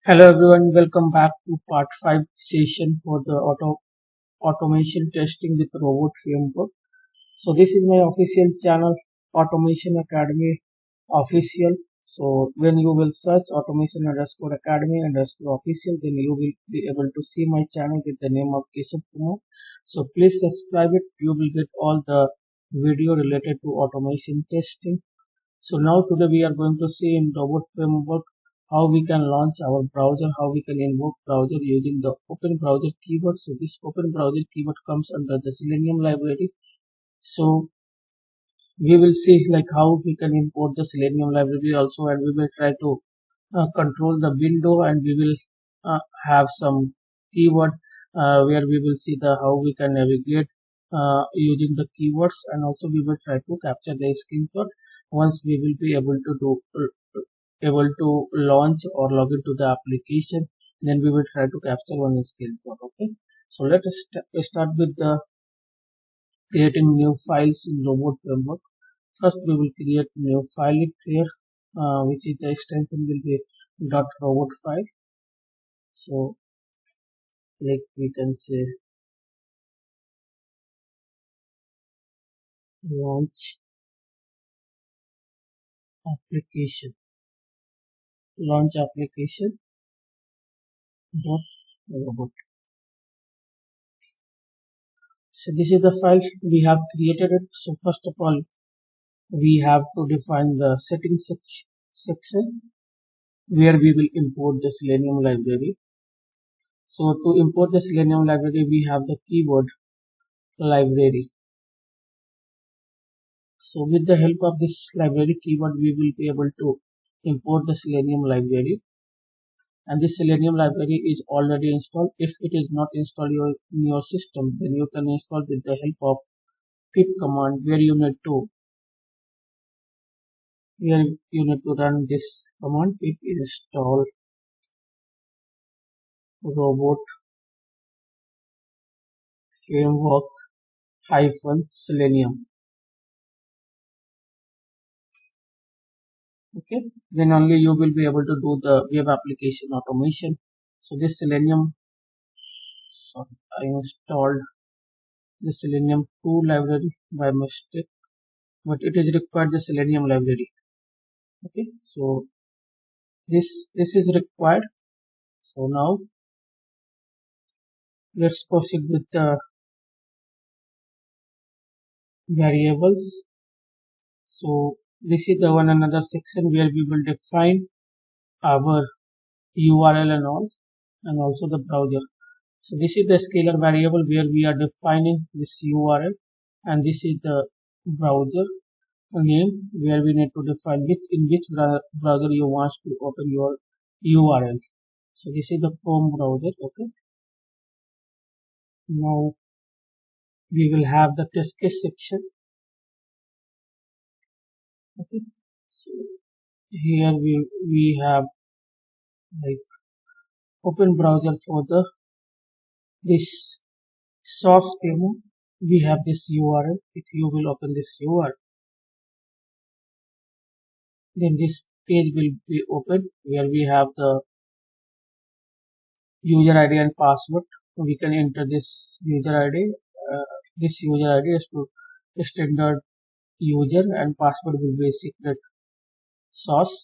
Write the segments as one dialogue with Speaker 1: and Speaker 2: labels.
Speaker 1: Hello everyone, welcome back to part 5 session for the automation testing with Robot Framework. So this is my official channel, Automation Academy official. So when you will search automation underscore academy underscore official, then you will be able to see my channel with the name of Keshav Kumar. So please subscribe it. You will get all the video related to automation testing. So now today we are going to see in Robot Framework how we can launch our browser, how we can invoke browser using the open browser keyword. So this open browser keyword comes under the Selenium library. So we will see like how we can import the Selenium library also, and we will try to control the window, and we will have some keyword where we will see the how we can navigate using the keywords, and also we will try to capture the screenshot once we will be able to launch or log into the application. Then we will try to capture one screenshot. Okay, so let us start with the creating new files in Robot Framework. First, we will create new file here, which is the extension will be .robot file. So, like we can say launch application, launch application dot robot. So this is the file we have created it. So first of all, we have to define the settings section where we will import the Selenium library. So to import the Selenium library, we have the keyword library. So with the help of this library keyword, we will be able to import the Selenium library. And this Selenium library is already installed. If it is not installed in your system, then you can install with the help of pip command, where you need to run this command, pip install robot framework -selenium. Okay, then only you will be able to do the web application automation. So this Selenium, sorry, I installed the Selenium 2 library by mistake, but it is required the Selenium library. Okay, so this is required. So now let's proceed with the variables. So this is the one another section where we will define our URL and all, and also the browser. So this is the scalar variable where we are defining this URL, and this is the browser name where we need to define in which browser you want to open your URL. So this is the Chrome browser. Okay, now we will have the test case section. Okay, so here we have like open browser for the this source demo. We have this URL. If you will open this URL, then this page will be open where we have the user ID and password. We can enter this user ID. This user ID is to standard user, and password will be secret source.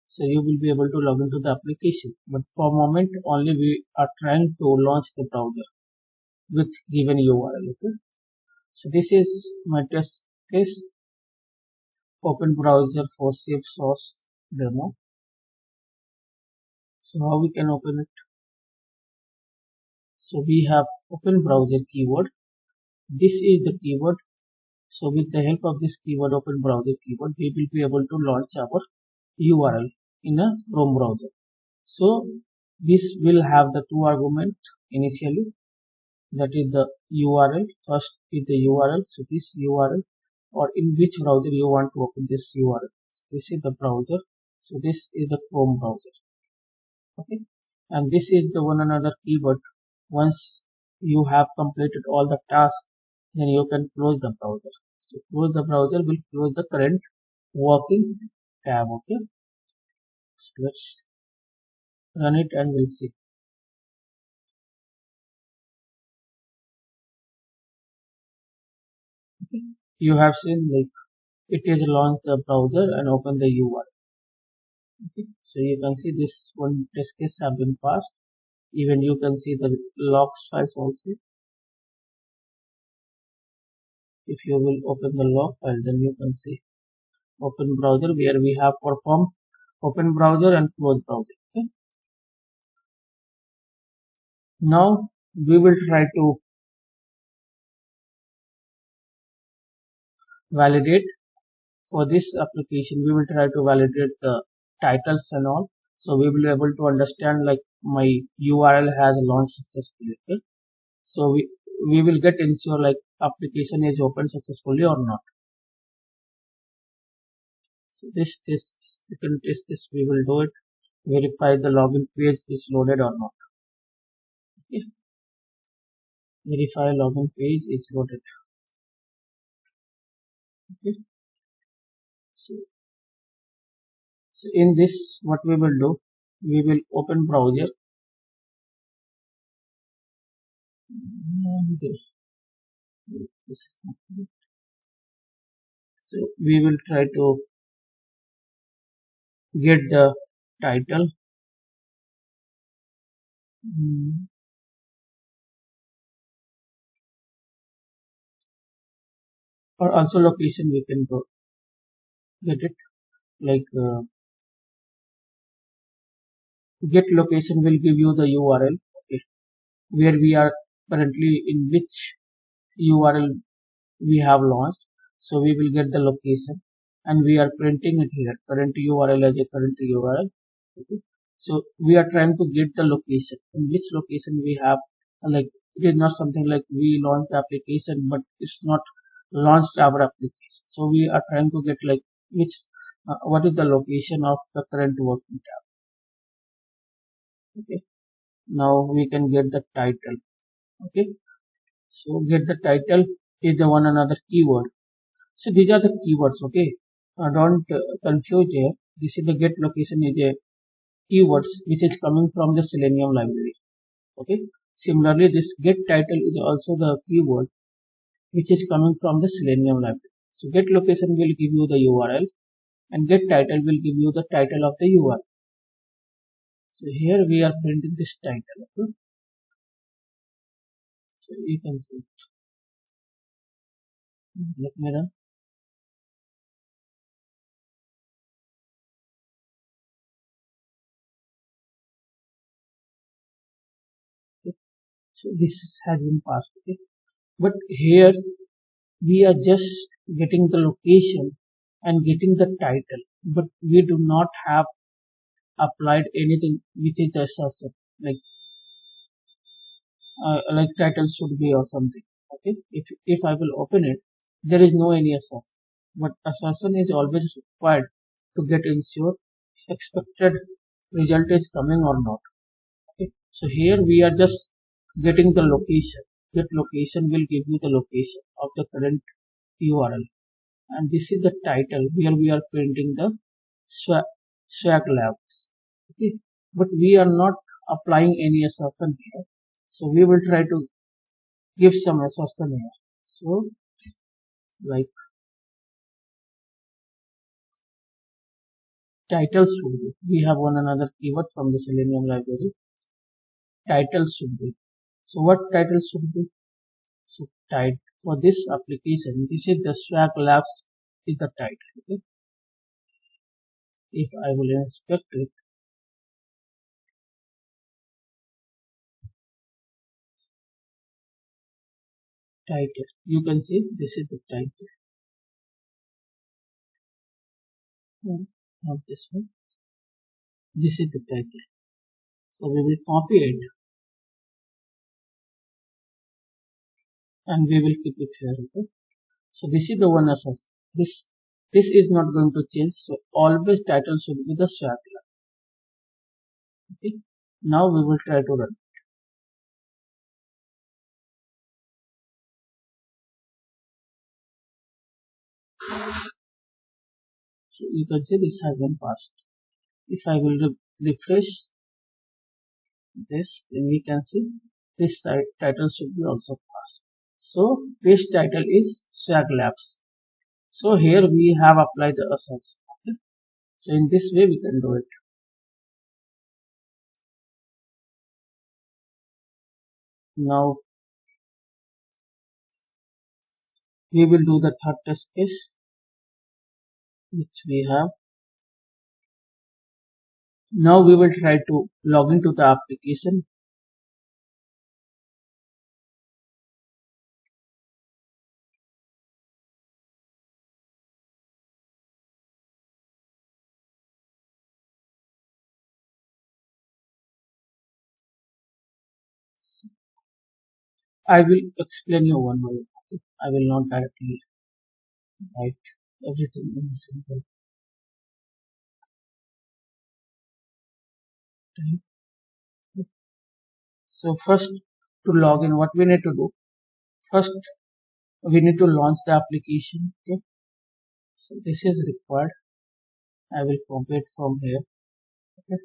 Speaker 1: So you will be able to log into the application. But for moment only we are trying to launch the browser with given URL. Okay. So this is my test case. Open browser for safe source demo. So how we can open it? So we have open browser keyword. This is the keyword. So with the help of this keyword, open browser keyword, we will be able to launch our URL in a Chrome browser. So this will have the two arguments initially, that is the URL. First is the URL. So this URL, or in which browser you want to open this URL. So this is the browser. So this is the Chrome browser. Okay, and this is the one another keyword. Once you have completed all the tasks, then you can close the browser. So close the browser will close the current working tab. Okay, so let's Run it and we'll see. Okay. You have seen like it is launched the browser and open the UI. Okay. So you can see this one test case have been passed. Even you can see the logs files also. If you will open the log file, then you can see open browser where we have performed open browser and close browser. Okay. Now we will try to validate for this application. We will try to validate the titles and all. So we will be able to understand like my URL has launched successfully. Okay. So we will get ensure like application is open successfully or not. So this second test this we will do it. Verify the login page is loaded or not. Okay. Verify login page is loaded. Okay. So, so in this what we will do, we will open browser. Okay. So we will try to get the title. Or also location we can go get it like get location will give you the URL. Okay, where we are currently in which URL we have launched. So we will get the location and we are printing it here current URL as a current URL. Okay. So we are trying to get the location in which location we have like it is not something like we launched the application but it's not launched our application. So we are trying to get like which what is the location of the current working tab. Okay. Now we can get the title. Okay. So get the title is the one another keyword. So these are the keywords. Okay. Don't confuse here. This is the get location is a keywords which is coming from the Selenium library. Okay. Similarly, this get title is also the keyword which is coming from the Selenium library. So get location will give you the URL and get title will give you the title of the URL. So here we are printing this title. Okay. So you can see. Let me run. Okay. So this has been passed. Okay. But here we are just getting the location and getting the title, but we do not have applied anything which is the assertion like title should be or something. Okay, if I will open it, there is no any assertion, but assertion is always required to get ensure expected result is coming or not. Okay, so here we are just getting the location. That location will give you the location of the current URL, and this is the title where we are printing the swag, swag labs. Okay, but we are not applying any assertion here, so we will try to give some assertion here. So like title should be, we have one another keyword from the Selenium library. Title should be, so what title should be? So title for this application, this is the swag labs is the title. Okay, if I will inspect it, title, you can see this is the title. Not this one, this is the title. So we will copy it and we will keep it here. Okay, so this is the one assess. This is not going to change, so always title should be the swag lab. Okay, now we will try to run. So you can see this has been passed. If I will refresh, this, then we can see this site title should be also passed. So page title is Swag Labs. So here we have applied the assets. Okay. So in this way we can do it. Now we will do the third test case, which we have. Now we will try to log into the application. I will explain you one by one. Okay. I will not directly write everything in simple time. So first, to log in, what we need to do? First, we need to launch the application. Okay. So this is required. I will copy it from here. Okay.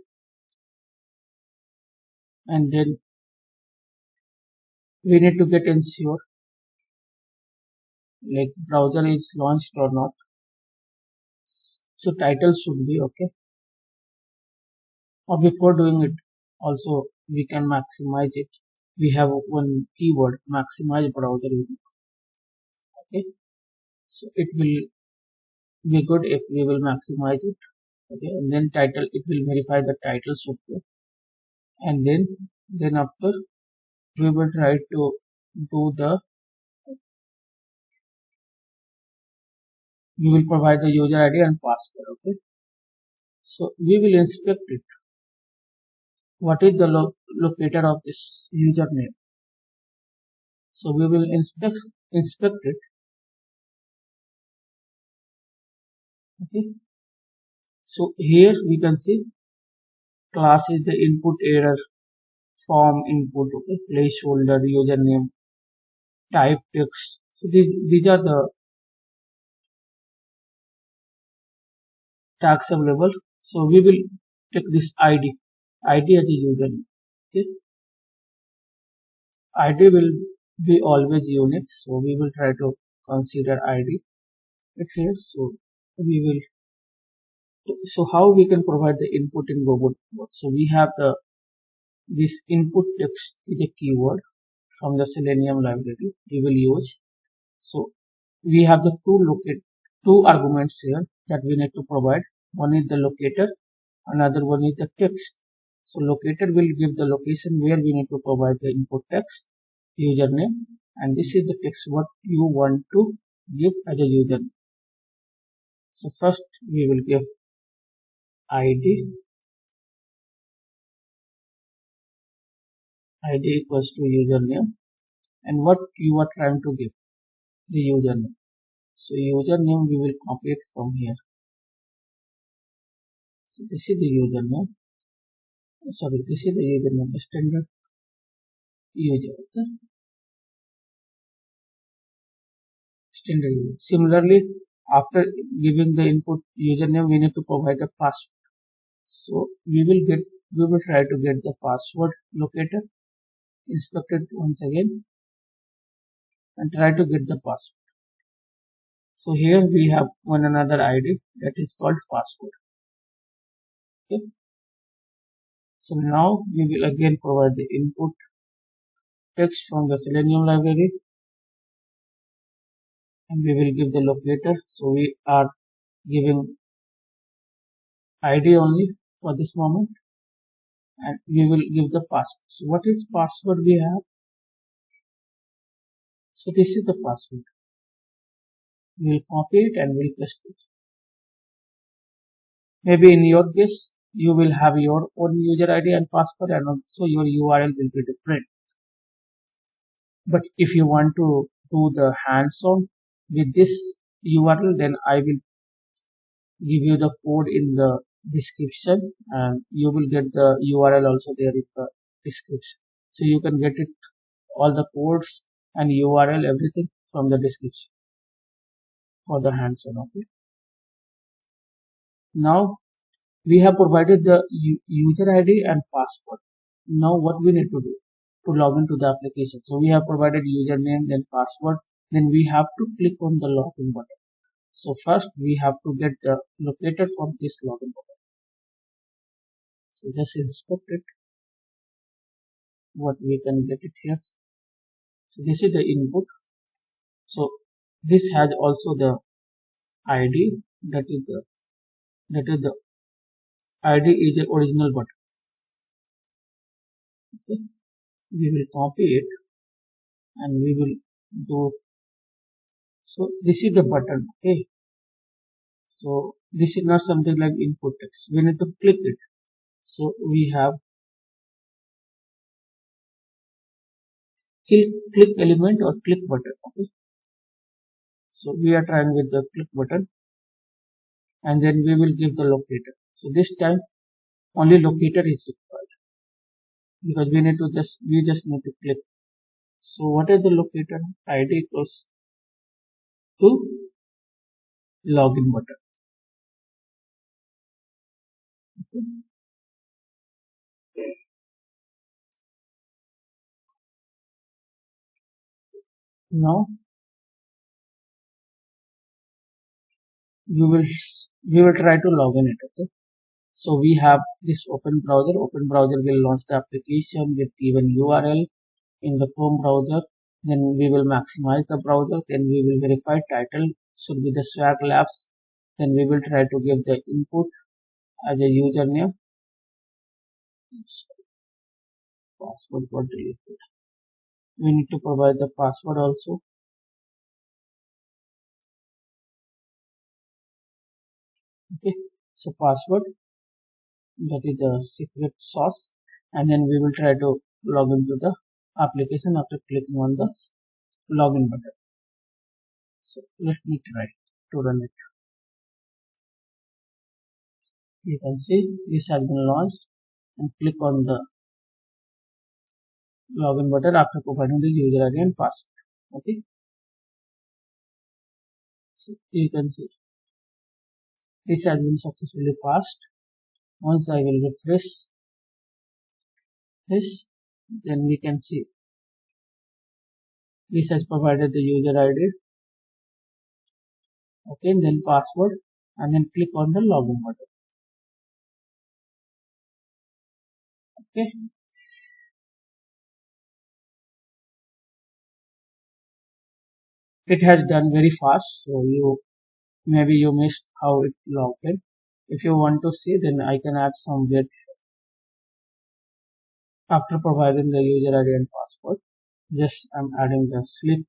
Speaker 1: And then we need to get ensure like browser is launched or not. So title should be okay. Or before doing it, also we can maximize it. We have one keyword, maximize browser. Okay. So it will be good if we will maximize it. Okay. And then title, it will verify the title should be. And then after we will try to do the, we will provide the user ID and password. Okay. So we will inspect it. What is the locator of this username? So we will inspect it. Okay. So here we can see class is the input error, form input, okay, placeholder, username, type text. So these are the tags available. So we will take this ID as a username. Okay. ID will be always unique. So we will try to consider ID it here. So we will. So how we can provide the input in robot? So we have this input text is a keyword from the Selenium library we will use. So we have the two arguments here that we need to provide. One is the locator, another one is the text. So locator will give the location where we need to provide the input text, username, and this is the text what you want to give as a username. So first we will give ID equals to username, and what you are trying to give the username. So username we will copy it from here. So this is the username. Sorry, this is the username, the standard user. Okay? Standard user. Similarly, after giving the input username, we need to provide the password. So we will try to get the password locator, inspect it once again, and try to get the password. So here we have one another ID that is called password. Okay. So now we will again provide the input text from the Selenium library, and we will give the locator. So we are giving ID only for this moment, and we will give the password. So what is password we have? So this is the password. We will copy it and we'll paste it. Maybe in your case, you will have your own user ID and password, and also your URL will be different. But if you want to do the hands-on with this URL, then I will give you the code in the description, and you will get the URL also there in the description. So you can get it, all the codes and URL, everything from the description for the hands-on. Okay. Now we have provided the user ID and password. Now what we need to do to log into the application? So we have provided username, then password, then we have to click on the login button. So first we have to get the locator from this login button. So just inspect it, what we can get it here. So this is the input. So this has also the ID, that is the ID is the original button. Okay. We will copy it and we will do. So this is the button. Okay. So this is not something like input text. We need to click it. So we have click element or click button. Okay. So we are trying with the click button, and then we will give the locator. So this time only locator is required because we just need to click. So what is the locator? ID equals to login button. Okay. Now we will try to log in it. Okay. So we have this open browser. Open browser will launch the application with given URL in the Chrome browser. Then we will maximize the browser. Then we will verify title should be the Swag Labs. Then we will try to give the input as a username. Password got deleted. We need to provide the password also. Okay. So password, that is the secret sauce, and then we will try to log into the application after clicking on the login button. So let me try to run it. You can see this has been launched, and click on the login button after providing the user ID and password. Okay. So you can see this has been successfully passed. Once I will refresh this, then we can see this has provided the user ID. Okay, and then password, and then click on the login button. Okay. It has done very fast, so maybe you missed how it logged in. If you want to see, then I can add some bit after providing the user ID and password. Just I'm adding the sleep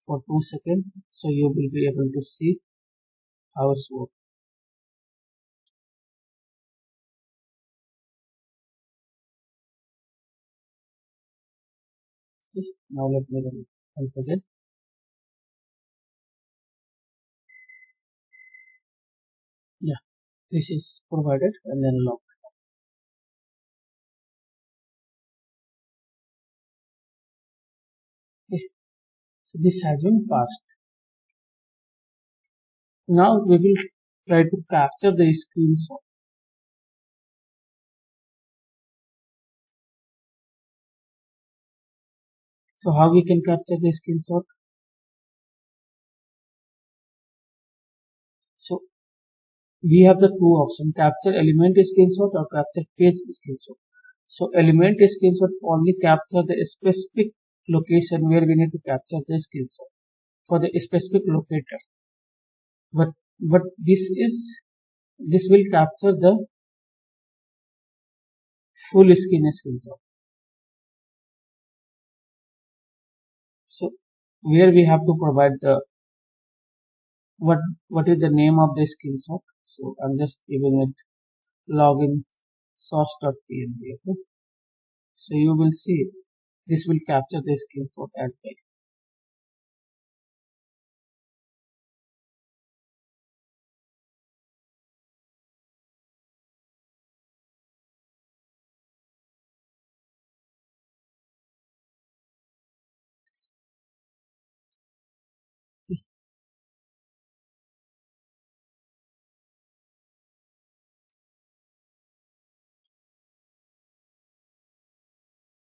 Speaker 1: for 2 seconds, so you will be able to see how it's work. Okay. Now let me run it once again. Yeah, this is provided and then log. Okay. So this has been passed. Now we will try to capture the screenshot. So how we can capture the screenshot? So we have the two options: capture element screenshot or capture page screenshot. So element screenshot only capture the specific location where we need to capture the screenshot for the specific locator. But this will capture the full screen screenshot. So where we have to provide the what is the name of the screenshot. So I'm just giving it login source.png. Okay. So you will see this will capture the screenshot as well.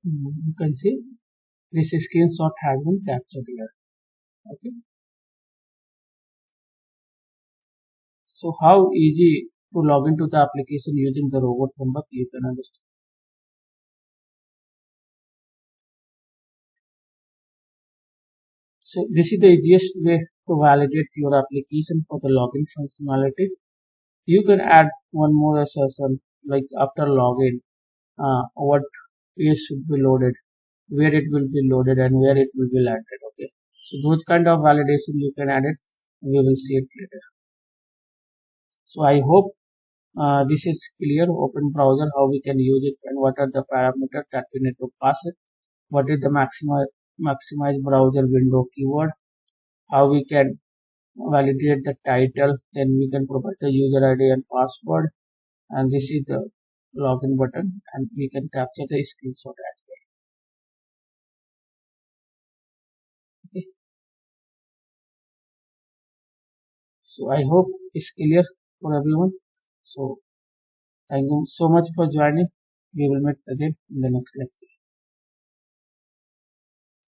Speaker 1: You can see this screenshot has been captured here. Okay. So how easy to log into the application using the robot framework, you can understand. So this is the easiest way to validate your application for the login functionality. You can add one more assertion like after login, what page should be loaded, where it will be loaded, and where it will be landed. Okay. So those kind of validation you can add it. We will see it later. So I hope this is clear. Open browser, how we can use it, and what are the parameters that we need to pass it. What is the maximize browser window keyword? How we can validate the title, then we can provide the user ID and password, and this is the login button, and we can capture the screenshot as well. Okay. So I hope it's clear for everyone. So thank you so much for joining. We will meet again in the next lecture.